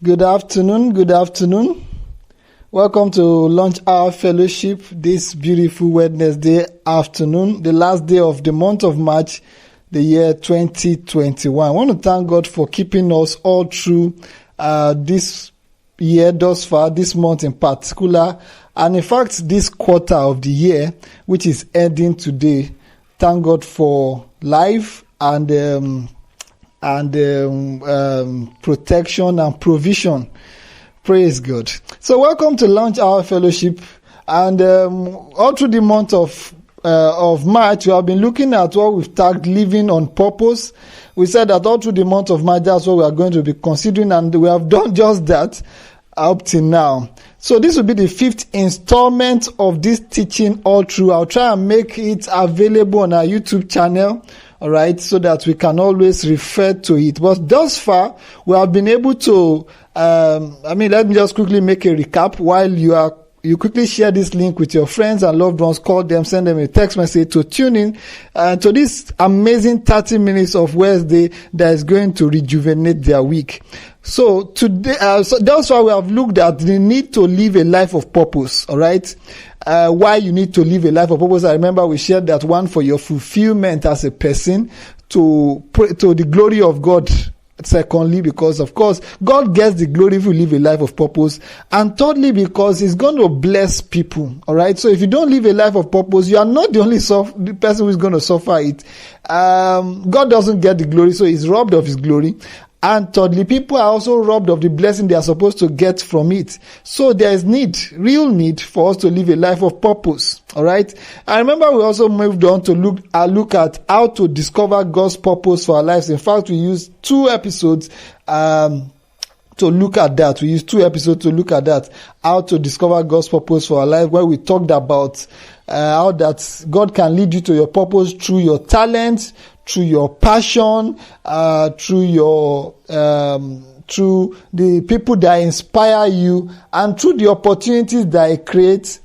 Good afternoon. Good afternoon. Welcome to Launch Hour Fellowship this beautiful Wednesday afternoon, the last day of the month of March, the year 2021. I want to thank God for keeping us all through this year thus far, this month in particular, and in fact, this quarter of the year, which is ending today. Thank God for life and protection and provision. Praise God. So welcome to Launch Hour Fellowship, and all through the month of March we have been looking at what we've tagged living on purpose. We said that all through the month of March that's what we are going to be considering, and we have done just that up till now. So this will be the fifth installment of this teaching all through. I'll try and make it available on our YouTube channel, all right, so that we can always refer to it. But thus far, we have been able to, let me just quickly make a recap while you quickly share this link with your friends and loved ones, call them, send them a text message to tune in to this amazing 30 minutes of Wednesday that is going to rejuvenate their week. So today, so that's why we have looked at the need to live a life of purpose, all right? Why you need to live a life of purpose. I remember we shared that one for your fulfillment as a person, to the glory of God. Secondly, because of course, God gets the glory if you live a life of purpose. And thirdly, because He's going to bless people. All right. So if you don't live a life of purpose, you are not the only the person who is going to suffer it. God doesn't get the glory, so He's robbed of His glory. And thirdly, people are also robbed of the blessing they are supposed to get from it. So there is real need for us to live a life of purpose. All right. I remember we also moved on to look at how to discover God's purpose for our lives. In fact, we used 2 episodes to look at that. We used 2 episodes to look at that, how to discover God's purpose for our life, where we talked about how that God can lead you to your purpose through your talent, through your passion, through the people that inspire you, and through the opportunities that it creates,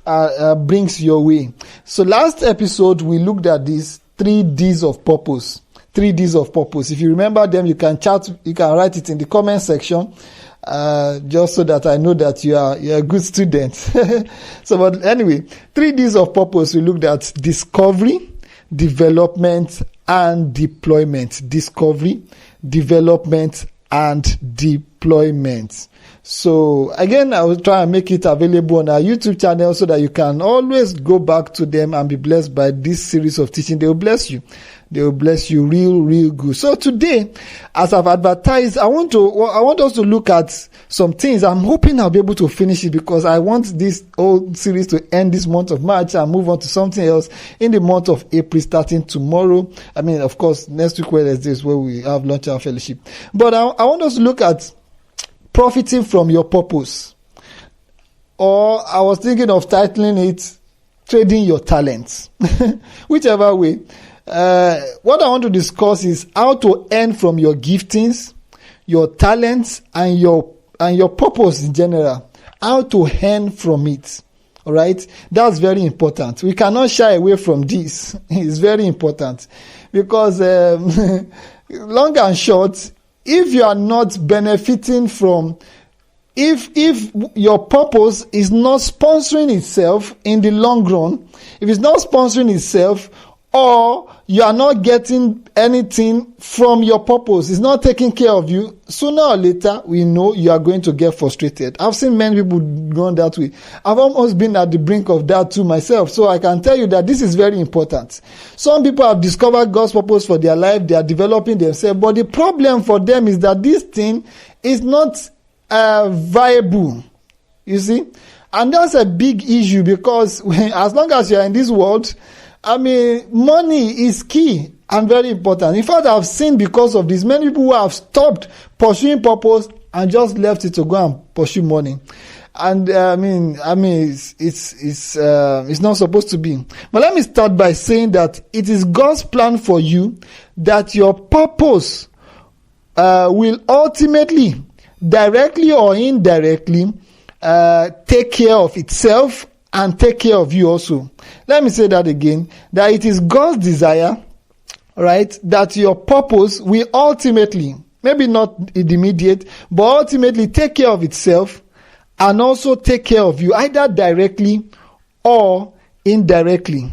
brings your way. So last episode, we looked at these 3 Ds of purpose. 3 Ds of purpose. If you remember them, you can write it in the comment section, just so that I know that you're a good student. So, but anyway, 3 Ds of purpose. We looked at discovery, development, and deployment. Discovery, development, and deployment. So again, I will try and make it available on our YouTube channel so that you can always go back to them and be blessed by this series of teaching. They will bless you. They will bless you real good. So today, as I've advertised, I want us to look at some things. I'm hoping I'll be able to finish it because I want this whole series to end this month of March and move on to something else in the month of April, starting tomorrow. I mean, of course, next week Wednesday is where we have Launch Hour Fellowship. But I want us to look at profiting from your purpose. Or I was thinking of titling it Trading Your Talents. Whichever way. What I want to discuss is how to earn from your giftings, your talents, and your purpose in general. How to earn from it. All right, that's very important. We cannot shy away from this. It's very important because long and short, if you are not benefiting from, if your purpose is not sponsoring itself in the long run, if it's not sponsoring itself, or you are not getting anything from your purpose, it's not taking care of you, sooner or later, we know you are going to get frustrated. I've seen many people going that way. I've almost been at the brink of that too myself. So I can tell you that this is very important. Some people have discovered God's purpose for their life. They are developing themselves. But the problem for them is that this thing is not viable. You see? And that's a big issue because as long as you are in this world, I mean, money is key and very important. In fact, I've seen because of this, many people who have stopped pursuing purpose and just left it to go and pursue money. And it's not supposed to be. But let me start by saying that it is God's plan for you that your purpose will ultimately, directly or indirectly, take care of itself and take care of you also. Let me say that again, that it is God's desire, right, that your purpose will ultimately, maybe not in the immediate, but ultimately take care of itself and also take care of you, either directly or indirectly.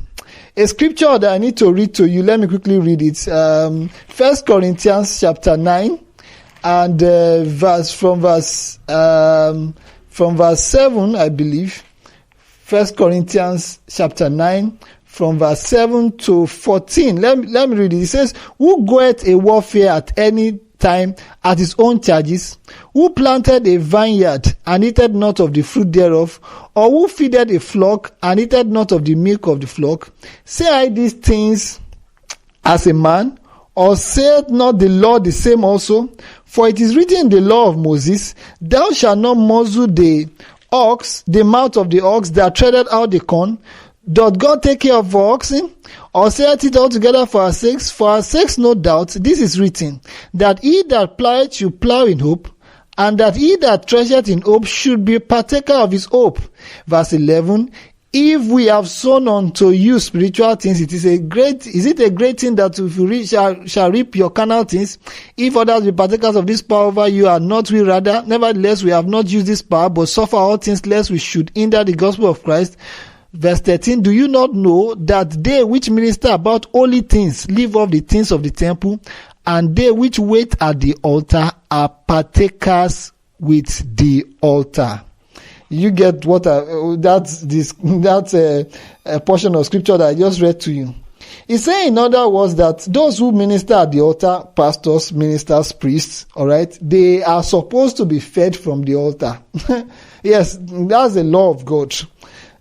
A scripture that I need to read to you, let me quickly read it. 1 Corinthians chapter 9 and from verse 7, I believe. 1 Corinthians chapter 9 from verse 7 to 14. Let me read it. It says, who goeth a warfare at any time at his own charges? Who planted a vineyard and eated not of the fruit thereof? Or who feedeth a flock and eated not of the milk of the flock? Say I these things as a man? Or saith not the law the same also? For it is written in the law of Moses, thou shalt not muzzle the ox, the mouth of the ox that treadeth out the corn. Doth God take care of oxen? Or saith it altogether for our sakes? For our sakes, no doubt, this is written, that he that ploweth should plow in hope, and that he that treasureth in hope should be partaker of his hope. Verse 11, if we have sown unto you spiritual things, is it a great thing that if you shall reap your carnal things? If others be partakers of this power over you, are not we rather? Nevertheless, we have not used this power, but suffer all things, lest we should hinder the gospel of Christ. Verse 13, do you not know that they which minister about holy things live of the things of the temple, and they which wait at the altar are partakers with the altar? You get what that's a portion of scripture that I just read to you. It's saying, in other words, that those who minister at the altar, pastors, ministers, priests, all right, they are supposed to be fed from the altar. Yes, that's the law of God.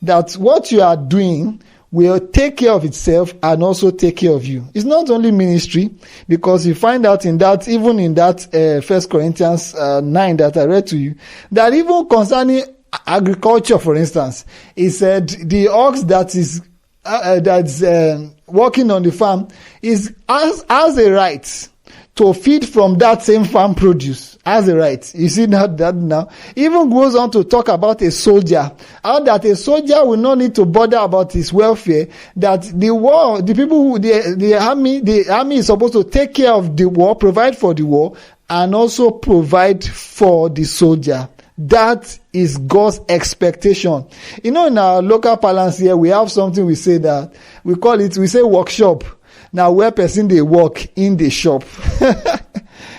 That what you are doing will take care of itself and also take care of you. It's not only ministry, because you find out in that, even in that 1 Corinthians 9 that I read to you, that even concerning agriculture, for instance, he said the ox that is working on the farm has a right to feed from that same farm produce. Has a right. You see that now. Even goes on to talk about a soldier. How that a soldier will not need to bother about his welfare. That the war, the army is supposed to take care of the war, provide for the war, and also provide for the soldier. That is God's expectation. You know, in our local parlance here, we have something we say workshop. Now, where person they work in the shop.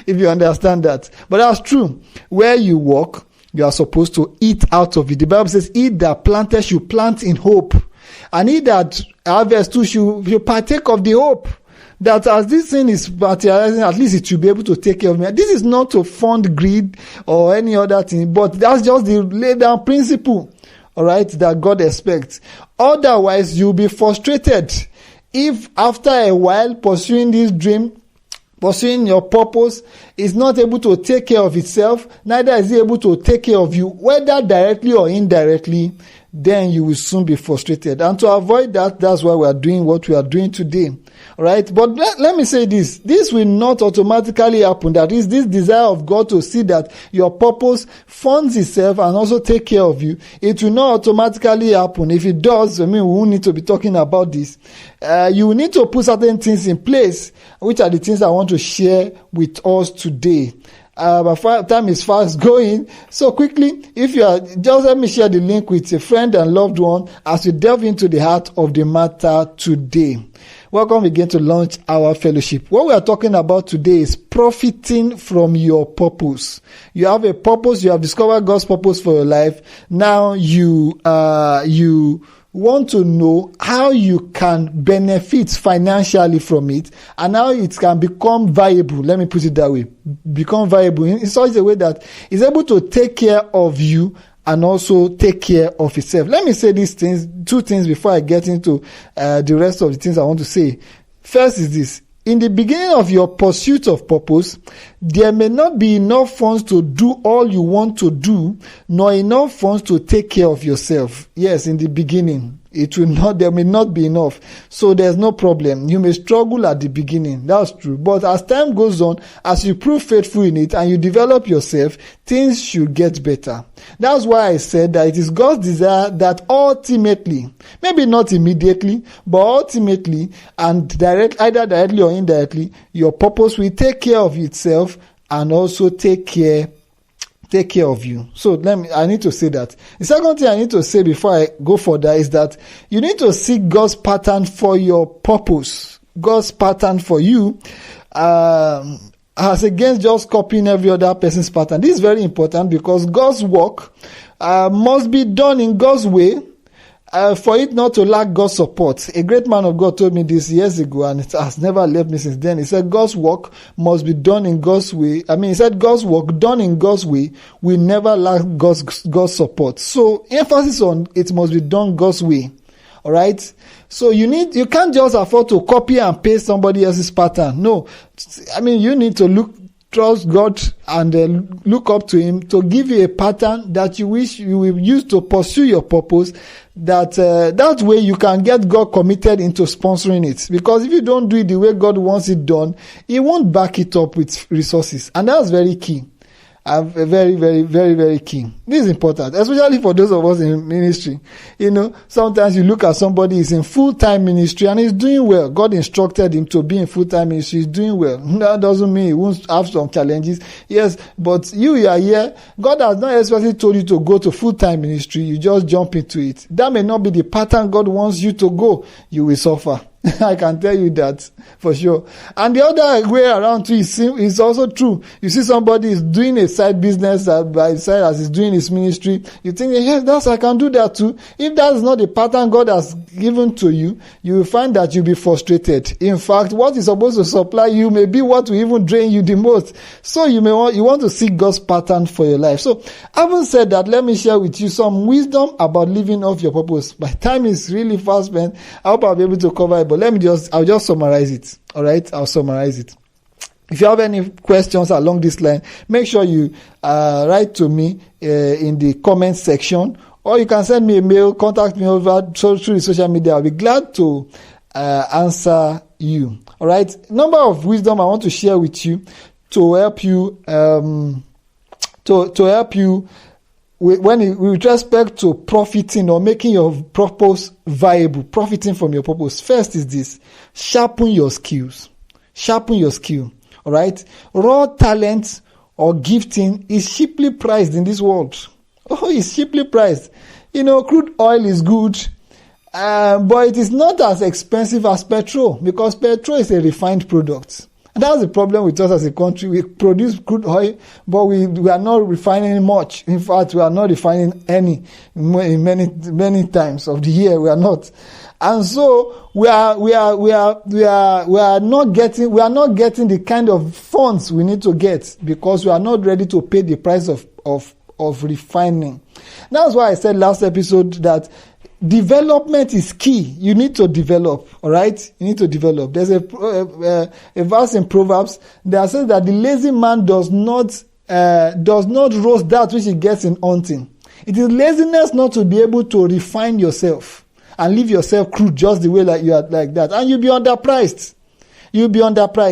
If you understand that. But that's true. Where you work, you are supposed to eat out of it. The Bible says, he that planteth should plant in hope. And he that harvest too should partake of the hope. That as this thing is materializing, at least it should be able to take care of me. This is not to fund greed or any other thing, but that's just the laid down principle, all right, that God expects. Otherwise, you'll be frustrated if after a while pursuing this dream, pursuing your purpose, is not able to take care of itself, neither is it able to take care of you, whether directly or indirectly, then you will soon be frustrated. And to avoid that, that's why we are doing what we are doing today. All right. But let me say this. This will not automatically happen. That is this desire of God to see that your purpose funds itself and also take care of you. It will not automatically happen. If it does, we will need to be talking about this. You will need to put certain things in place, which are the things I want to share with us today. My time is fast going. So quickly, just let me share the link with a friend and loved one as we delve into the heart of the matter today. Welcome again to Launch Our Fellowship. What we are talking about today is profiting from your purpose. You have a purpose. You have discovered God's purpose for your life. Now you want to know how you can benefit financially from it and how it can become viable. Let me put it that way. Become viable in such a way that it's able to take care of you and also take care of itself. Let me say these things, two things before I get into the rest of the things I want to say. First is this. In the beginning of your pursuit of purpose, there may not be enough funds to do all you want to do, nor enough funds to take care of yourself. Yes, in the beginning. There may not be enough. So there's no problem. You may struggle at the beginning. That's true. But as time goes on, as you prove faithful in it and you develop yourself, things should get better. That's why I said that it is God's desire that ultimately, maybe not immediately, but ultimately and either directly or indirectly, your purpose will take care of itself and also take care of you. So I need to say that. The second thing I need to say before I go further is that you need to seek God's pattern for your purpose. God's pattern for you, as against just copying every other person's pattern. This is very important because God's work must be done in God's way, for it not to lack God's support. A great man of God told me this years ago, and it has never left me since then. He said God's work must be done in God's way. He said God's work done in God's way will never lack God's support. So emphasis on it must be done God's way. All right. So you can't just afford to copy and paste somebody else's pattern. No, you need to trust God and look up to Him to give you a pattern that you wish you will use to pursue your purpose. That way you can get God committed into sponsoring it. Because if you don't do it the way God wants it done, He won't back it up with resources, and that's very key. Very, very, very, very key. This is important, especially for those of us in ministry. Sometimes you look at somebody who's in full-time ministry and he's doing well. God instructed him to be in full-time ministry. He's doing well. That doesn't mean he won't have some challenges. Yes, but you are here. God has not especially told you to go to full-time ministry. You just jump into it. That may not be the pattern God wants you to go. You will suffer. I can tell you that for sure. And the other way around too is also true. You see somebody is doing a side business by his side as he's doing his ministry. You think, yes, I can do that too. If that's not the pattern God has given to you, you will find that you'll be frustrated. In fact, what is supposed to supply you may be what will even drain you the most. So you want to seek God's pattern for your life. So having said that, let me share with you some wisdom about living off your purpose. My time is really fast spent. I hope I'll be able to cover it. But I'll just summarize it. All right. I'll summarize it. If you have any questions along this line, make sure you write to me in the comment section, or you can send me a mail, contact me through the social media. I'll be glad to answer you. All right. Number of wisdom I want to share with you to help you, to help you with respect to profiting or making your purpose viable, profiting from your purpose. First is this: sharpen your skills. Sharpen your skill. All right. Raw talent or gifting is cheaply priced in this world. Oh, it's cheaply priced. Crude oil is good, but it is not as expensive as petrol, because petrol is a refined product. And that's the problem with us as a country. We produce crude oil, but we are not refining much. In fact, we are not refining any many times of the year. We are not, and so we are not getting the kind of funds we need to get, because we are not ready to pay the price of refining. That's why I said last episode that development is key. You need to develop, all right? You need to develop. There's a verse in Proverbs that says that the lazy man does not roast that which he gets in hunting. It is laziness not to be able to refine yourself and leave yourself crude just the way like you are like that, and you'll be underpriced.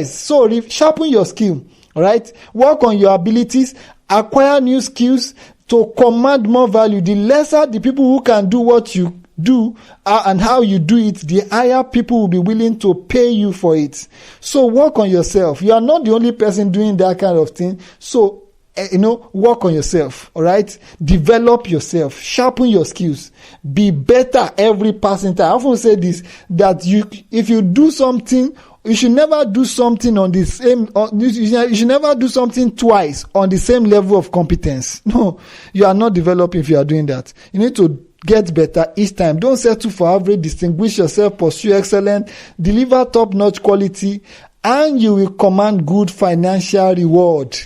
So sharpen your skill, all right? Work on your abilities, acquire new skills to command more value. The lesser the people who can do what you do and how you do it, the higher people will be willing to pay you for it. So work on yourself. You are not the only person doing that kind of thing. So, work on yourself. All right. Develop yourself. Sharpen your skills. Be better every passing time. I often say this, that if you do something, you should never do something you should never do something twice on the same level of competence. No, you are not developing if you are doing that. You need to get better each time. Don't settle for average. Distinguish yourself. Pursue excellence. Deliver top-notch quality, and you will command good financial reward.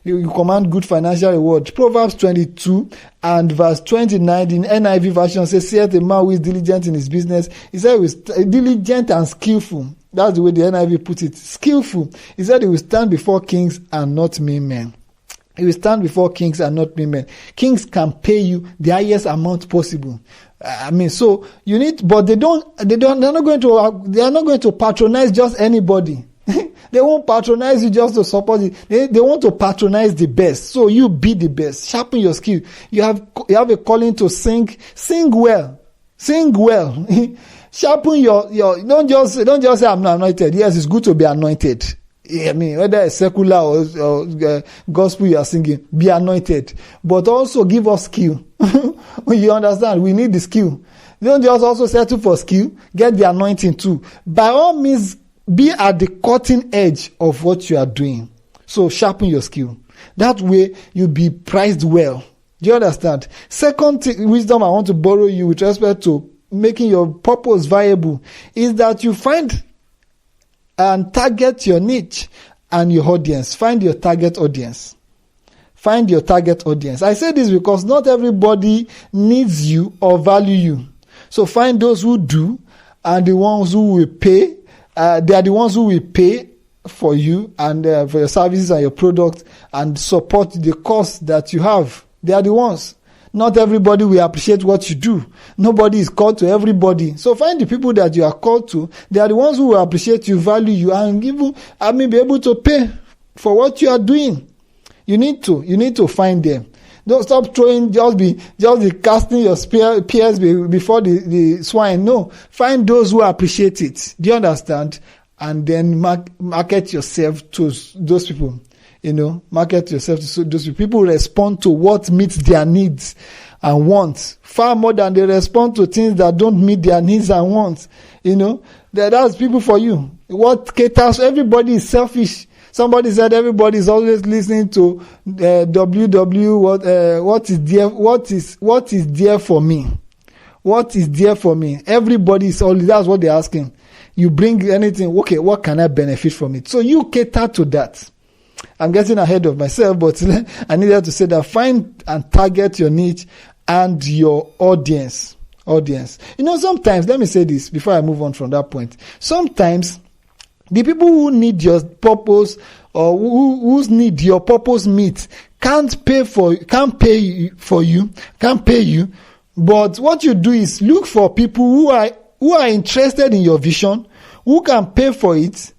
You command good financial reward. Proverbs 22 and verse 29 in NIV version says, "Saith a man who is diligent in his business." He said he was diligent and skillful. That's the way the NIV put it. Skillful. He said he will stand before kings and not mean men. He will stand before kings and not mean men. Kings can pay you the highest amount possible. So you need, but they're not going to patronize just anybody. They won't patronize you just to support it. They want to patronize the best. So you be the best. Sharpen your skill. You have a calling to sing. Sing well. Sharpen your don't just say I'm not anointed. Yes, it's good to be anointed. I mean, whether it's secular or gospel you are singing, be anointed. But also give us skill. You understand? We need the skill. Don't just also settle for skill. Get the anointing too. By all means, be at the cutting edge of what you are doing. So sharpen your skill. That way, you'll be priced well. Do you understand? Second wisdom I want to borrow you with respect to making your purpose viable is that you find and target your niche and your audience. Find your target audience. Find your target audience. I say this because not everybody needs you or value you. So find those who do, and the ones who will pay. They are the ones who will pay for you and for your services and your product and support the cause that you have. They are the ones. Not everybody will appreciate what you do. Nobody is called to everybody. So find the people that you are called to. They are the ones who will appreciate you, value you, and be able to pay for what you are doing. You need to find them. Don't stop throwing, just be casting your pears before the swine. No, find those who appreciate it. Do you understand? And then market yourself to those people. Market yourself to those people. People respond to what meets their needs and wants far more than they respond to things that don't meet their needs and wants. That's people for you. What caters? Everybody is selfish. Somebody said everybody is always listening to what is there for me. What is there for me? Everybody is always, that's what they're asking. You bring anything, okay, what can I benefit from it? So you cater to that. I'm getting ahead of myself, but I needed to say that find and target your niche and your audience. Sometimes, let me say this before I move on from that point. Sometimes, the people who need your purpose or whose need your purpose meets can't pay you. But what you do is look for people who are interested in your vision, who can pay for it,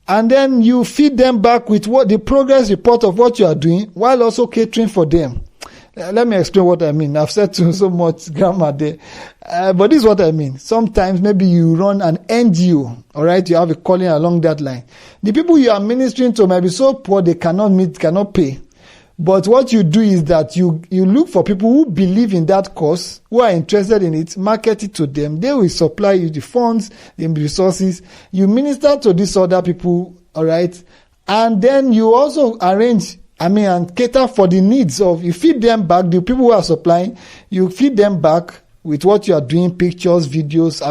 and then you feed them back with the progress report of what you are doing while also catering for them. Let me explain what I mean. I've said so much grammar there. But this is what I mean. Sometimes maybe you run an NGO, all right? You have a calling along that line. The people you are ministering to might be so poor they cannot pay. But what you do is that you look for people who believe in that cause, who are interested in it, market it to them. They will supply you the funds, the resources. You minister to these other people, all right? And then you also arrange and cater for the needs you feed them back, the people who are supplying, you feed them back with what you are doing, pictures, videos,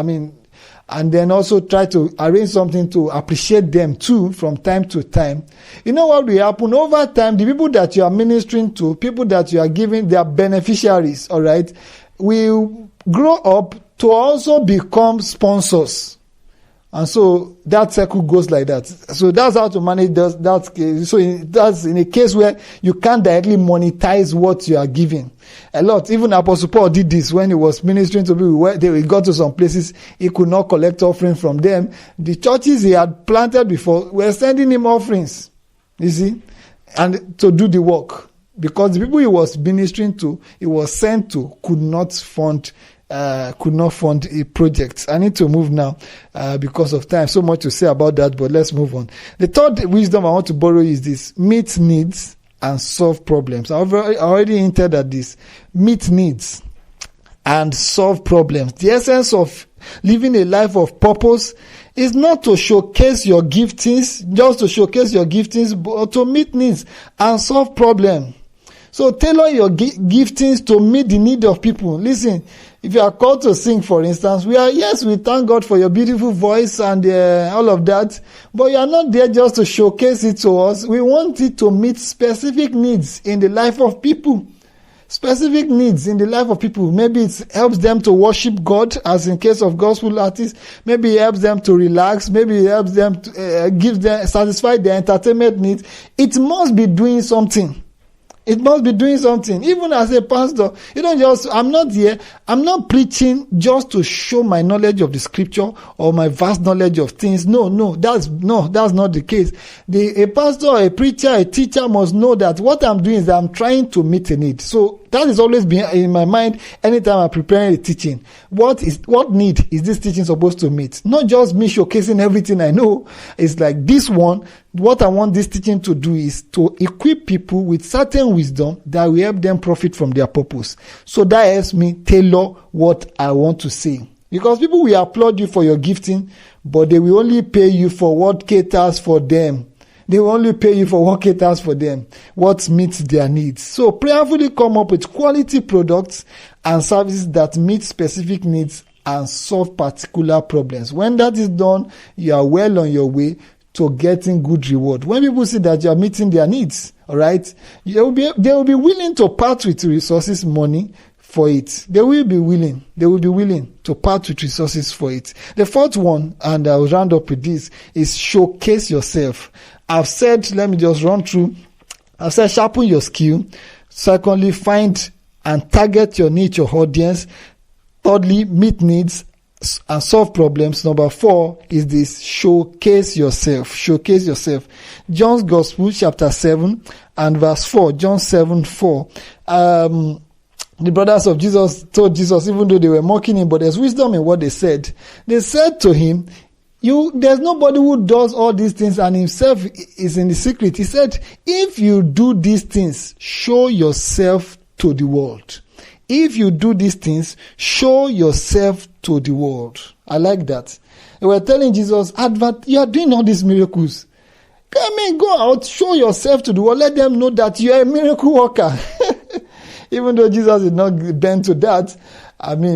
and then also try to arrange something to appreciate them too from time to time. You know what will happen? Over time, the people that you are ministering to, people that you are giving, they are beneficiaries, all right, will grow up to also become sponsors. And so that circle goes like that. So that's how to manage that. So that's in a case where you can't directly monetize what you are giving. A lot. Even Apostle Paul did this when he was ministering to people. Where he got to some places, he could not collect offering from them. The churches he had planted before were sending him offerings. You see? And to do the work. Because the people he was ministering to, he was sent to, could not fund a project. I need to move now because of time. So much to say about that, but let's move on. The third wisdom I want to borrow is this: meet needs and solve problems. I already hinted at this. Meet needs and solve problems. The essence of living a life of purpose is not to showcase your giftings, but to meet needs and solve problems. So tailor your giftings to meet the need of people. Listen, if you are called to sing, for instance, we thank God for your beautiful voice and all of that. But you are not there just to showcase it to us. We want it to meet specific needs in the life of people. Specific needs in the life of people. Maybe it helps them to worship God, as in case of gospel artists. Maybe it helps them to relax. Maybe it helps them to satisfy their entertainment needs. It must be doing something. It must be doing something. Even as a pastor, I'm not preaching just to show my knowledge of the scripture or my vast knowledge of things. No, that's not the case. A pastor, a preacher, a teacher must know that what I'm doing is that I'm trying to meet a need. So That is always been in my mind anytime I'm preparing a teaching. What need is this teaching supposed to meet? Not just me showcasing everything I know. It's like this one, what I want this teaching to do is to equip people with certain wisdom that will help them profit from their purpose. So that helps me tailor what I want to say. Because people will applaud you for your gifting, but they will only pay you for what caters for them. They will only pay you for what caters for them, what meets their needs. So prayerfully come up with quality products and services that meet specific needs and solve particular problems. When that is done, you are well on your way to getting good reward. When people see that you are meeting their needs, all right, they will be willing to part with resources, money, for it. They will be willing to part with resources for it. The fourth one, and I'll round up with this, is showcase yourself. I've said, let me just run through. I've said sharpen your skill. Secondly, find and target your niche, your audience. Thirdly, meet needs and solve problems. Number 4 is this: showcase yourself. Showcase yourself. John's Gospel, chapter 7 and verse 4. John 7:4. The brothers of Jesus told Jesus, even though they were mocking him, but there's wisdom in what they said. They said to him, there's nobody who does all these things and himself is in the secret. He said, if you do these things, show yourself to the world. If you do these things, show yourself to the world. I like that. They were telling Jesus, you are doing all these miracles. Go out, show yourself to the world. Let them know that you are a miracle worker. Even though Jesus did not bend to that,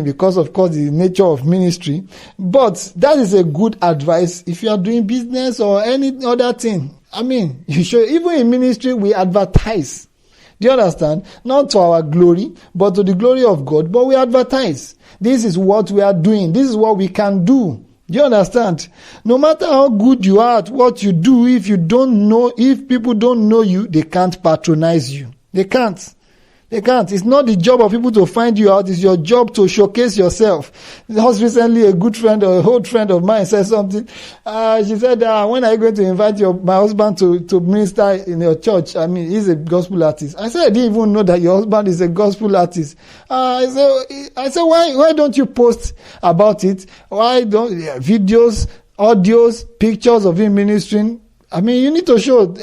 because of course the nature of ministry. But that is a good advice if you are doing business or any other thing. You should, even in ministry, we advertise. Do you understand? Not to our glory, but to the glory of God. But we advertise. This is what we are doing. This is what we can do. Do you understand? No matter how good you are at what you do, if people don't know you, they can't patronize you. They can't. It's not the job of people to find you out. It's your job to showcase yourself. Just recently, a good friend or an old friend of mine said something. She said, when are you going to invite my husband to minister in your church? He's a gospel artist. I said, I didn't even know that your husband is a gospel artist. I said, why don't you post about it? Why don't videos, audios, pictures of him ministering? You need to show.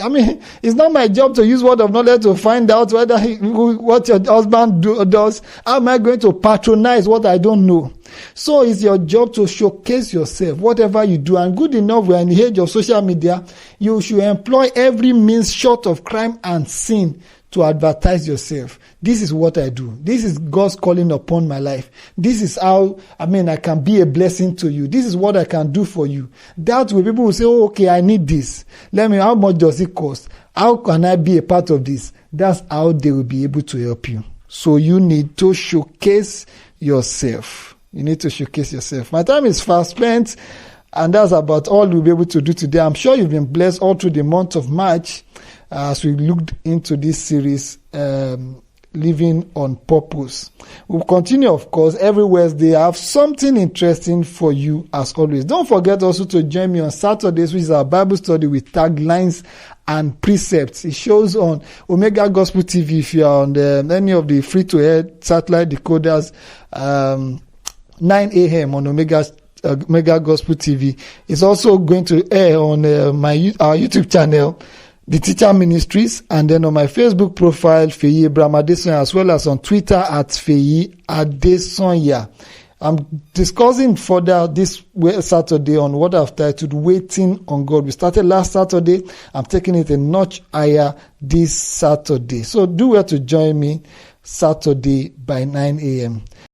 It's not my job to use word of knowledge to find out what your husband does. How am I going to patronize what I don't know? So it's your job to showcase yourself, whatever you do. And good enough, we're in the age of social media, you should employ every means short of crime and sin to advertise yourself. This is what I do. This is God's calling upon my life. This is how, I can be a blessing to you. This is what I can do for you. That way people will say, okay, I need this. How much does it cost? How can I be a part of this? That's how they will be able to help you. So you need to showcase yourself. You need to showcase yourself. My time is fast spent, and that's about all we'll be able to do today. I'm sure you've been blessed all through the month of March as we looked into this series, Living on Purpose. We'll continue, of course, every Wednesday. I have something interesting for you as always. Don't forget also to join me on Saturdays, which is our Bible study with taglines and precepts. It shows on Omega Gospel TV if you are on any of the free-to-air satellite decoders, 9 a.m. on Omega Gospel TV. It's also going to air on our YouTube channel, The Teacher Ministries, and then on my Facebook profile, Feyi Abraham Adesonya, as well as on Twitter at Feyi Adesonya. I'm discussing further this Saturday on what I've titled Waiting on God. We started last Saturday. I'm taking it a notch higher this Saturday. So do well to join me Saturday by 9 a.m.